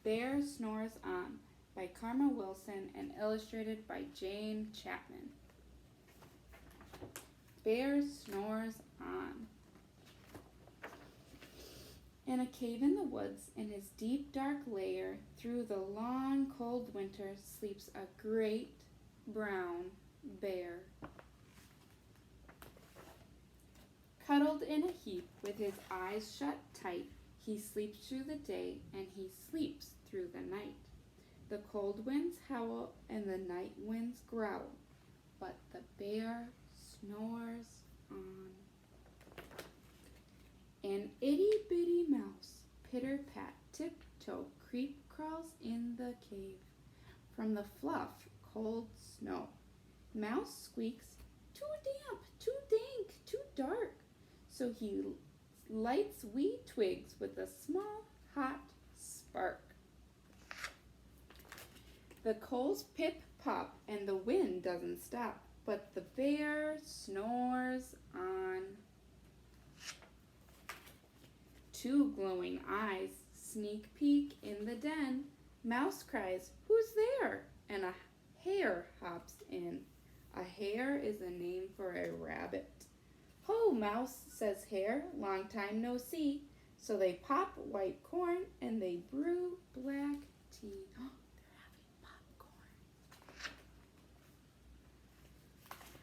Bear Snores On by Karma Wilson and illustrated by Jane Chapman. Bear snores on. In a cave in the woods, in his deep dark lair, through the long cold winter, sleeps a great brown bear. Cuddled in a heap, with his eyes shut tight, he sleeps through the day and he sleeps through the night. The cold winds howl and the night winds growl, but the bear snores on. An itty-bitty mouse, pitter-pat, tiptoe, creep crawls in the cave from the fluff, cold snow. Mouse squeaks, too damp, too dank, too dark. So he lights wee twigs with a small, hot spark. The coals pip-pop and the wind doesn't stop, but the bear snores on. Two glowing eyes sneak peek in the den. Mouse cries, "Who's there?" And a hare hops in. A hare is a name for a rabbit. "Ho, Mouse," says Hare, "long time no see." So they pop white corn and they brew black tea. Oh, they're having popcorn.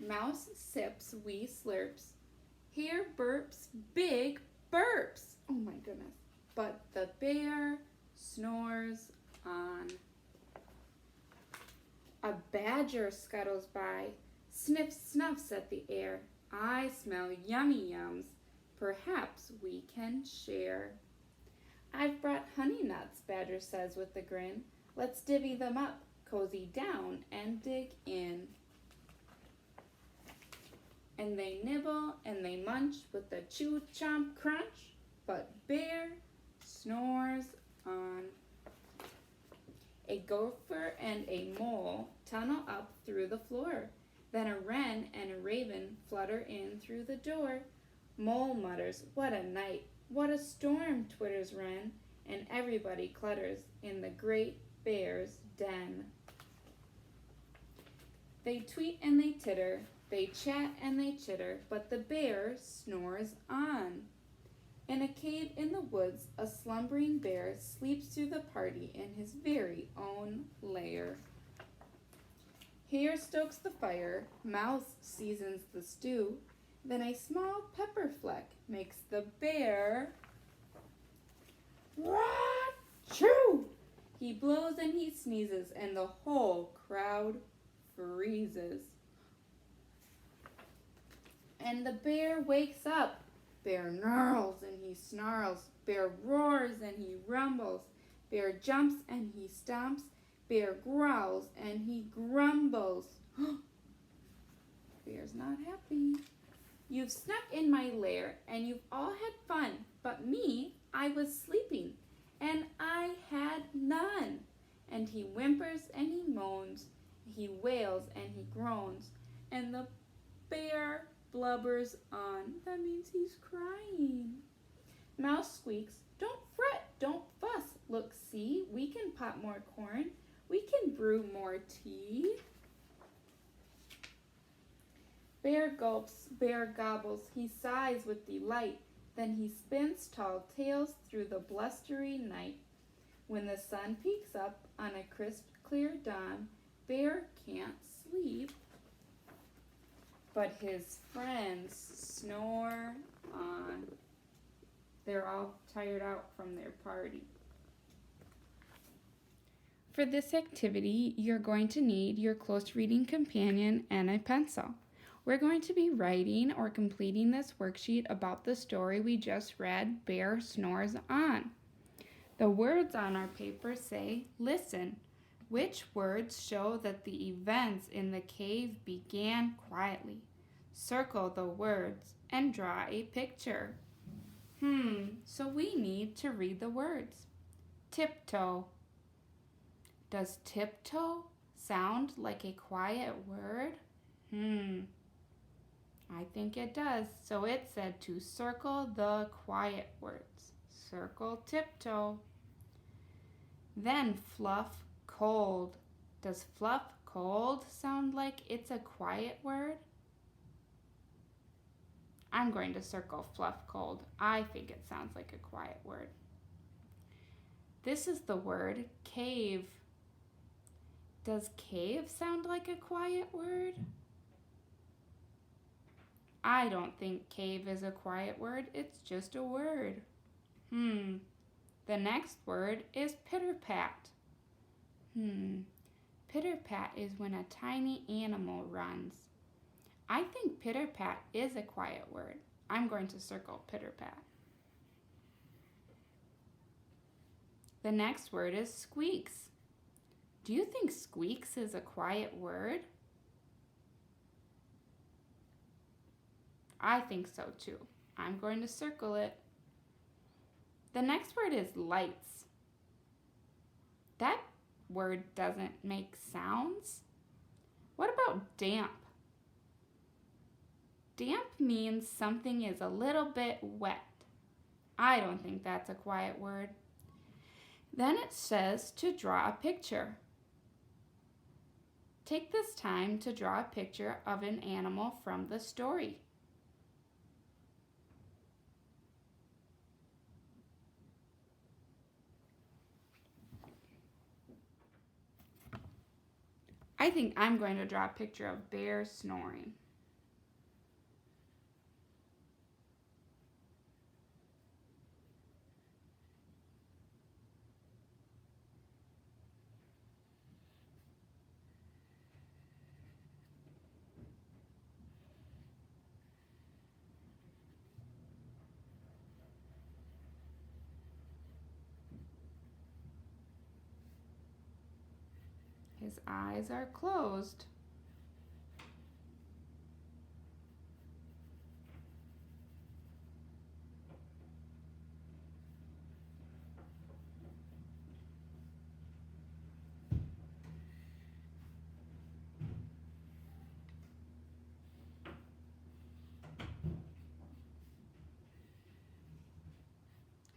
Mouse sips wee slurps. Hare burps big burps. Oh my goodness. But the bear snores on. A badger scuttles by, sniffs, snuffs at the air. "I smell yummy yums. Perhaps we can share." "I've brought honey nuts," Badger says with a grin. "Let's divvy them up, cozy down, and dig in." And they nibble and they munch with a chew chomp crunch, but Bear snores on. A gopher and a mole tunnel up through the floor. Then a wren and a raven flutter in through the door. Mole mutters, "What a night, what a storm," twitters wren, and everybody clutters in the great bear's den. They tweet and they titter, they chat and they chitter, but the bear snores on. In a cave in the woods, a slumbering bear sleeps through the party in his very own lair. Hare stokes the fire, Mouse seasons the stew, then a small pepper fleck makes the bear Rah-choo! He blows and he sneezes, and the whole crowd freezes. And the bear wakes up. Bear gnarls and he snarls. Bear roars and he rumbles. Bear jumps and he stomps. Bear growls and he grumbles. Bear's not happy. "You've snuck in my lair and you've all had fun, but me, I was sleeping, and I had none." And he whimpers and he moans. He wails and he groans. And the bear blubbers on. That means he's crying. Mouse squeaks, "Don't fret, don't fuss. Look, see, we can pop more corn. We can brew more tea." Bear gulps, bear gobbles, he sighs with delight. Then he spins tall tales through the blustery night. When the sun peeks up on a crisp, clear dawn, Bear can't sleep, but his friends snore on. They're all tired out from their party. For this activity, you're going to need your close reading companion and a pencil. We're going to be writing or completing this worksheet about the story we just read, Bear Snores On. The words on our paper say, "Listen." Which words show that the events in the cave began quietly? Circle the words and draw a picture. So we need to read the words. Tiptoe. Does tiptoe sound like a quiet word? I think it does. So it said to circle the quiet words. Circle tiptoe. Then fluff cold. Does fluff cold sound like it's a quiet word? I'm going to circle fluff cold. I think it sounds like a quiet word. This is the word cave. Does cave sound like a quiet word? I don't think cave is a quiet word. It's just a word. The next word is pitter-pat. Pitter-pat is when a tiny animal runs. I think pitter-pat is a quiet word. I'm going to circle pitter-pat. The next word is squeaks. Do you think squeaks is a quiet word? I think so too. I'm going to circle it. The next word is lights. That word doesn't make sounds. What about damp? Damp means something is a little bit wet. I don't think that's a quiet word. Then it says to draw a picture. Take this time to draw a picture of an animal from the story. I think I'm going to draw a picture of Bear snoring. His eyes are closed.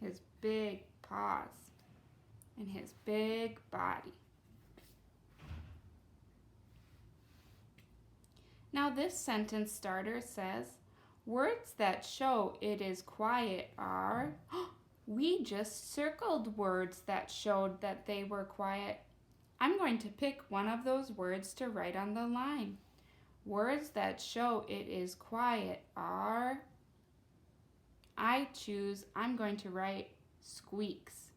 His big paws and his big body. Now this sentence starter says, words that show it is quiet are, we just circled words that showed that they were quiet. I'm going to pick one of those words to write on the line. Words that show it is quiet are, I'm going to write squeaks.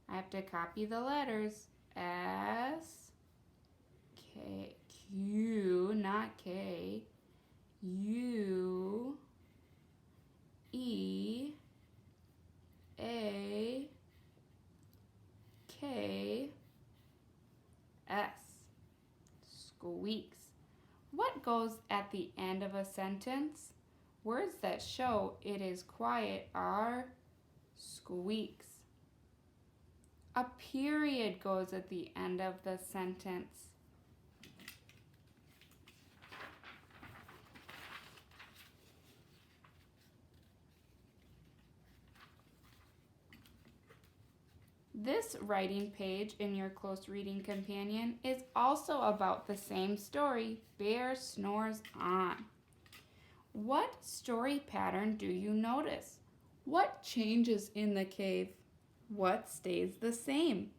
I have to copy the letters. S, K, Q, not K, U, E, A, K, S. Squeaks. What goes at the end of a sentence? Words that show it is quiet are squeaks. A period goes at the end of the sentence. This writing page in your close reading companion is also about the same story, Bear Snores On. What story pattern do you notice? What changes in the cave? What stays the same?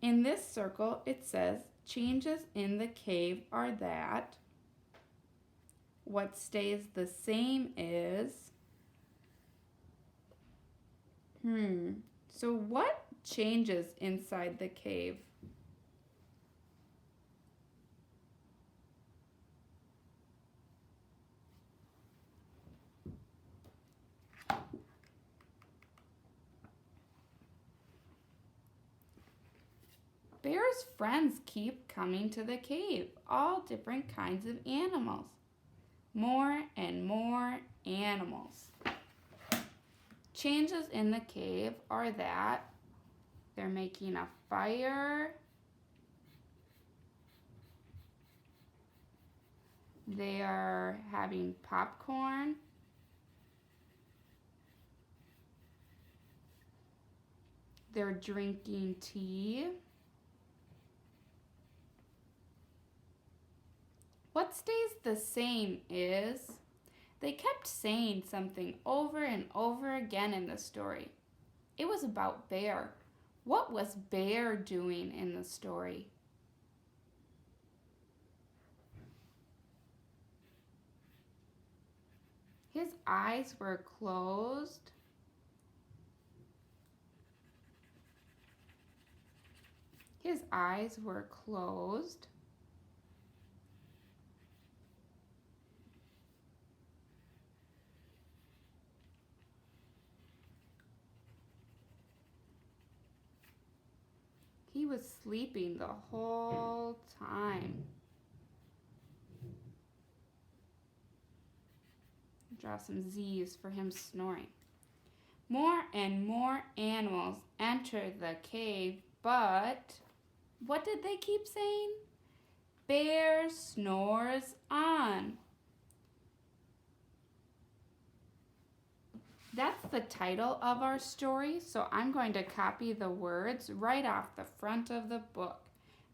In this circle, it says changes in the cave are that. What stays the same is. So what changes inside the cave? Bear's friends keep coming to the cave, all different kinds of animals. More and more animals. Changes in the cave are that they're making a fire. They are having popcorn. They're drinking tea. What stays the same is they kept saying something over and over again in the story. It was about Bear. What was Bear doing in the story? His eyes were closed. His eyes were closed. He was sleeping the whole time. Draw some Z's for him snoring. More and more animals entered the cave, but what did they keep saying? Bear snores on. That's the title of our story, so I'm going to copy the words right off the front of the book.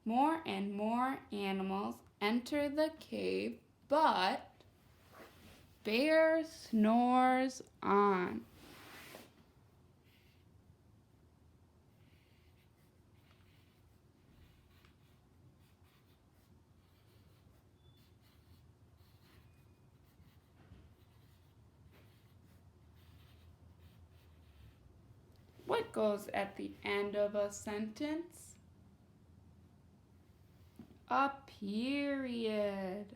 More and more animals enter the cave, but Bear snores on. What goes at the end of a sentence? A period.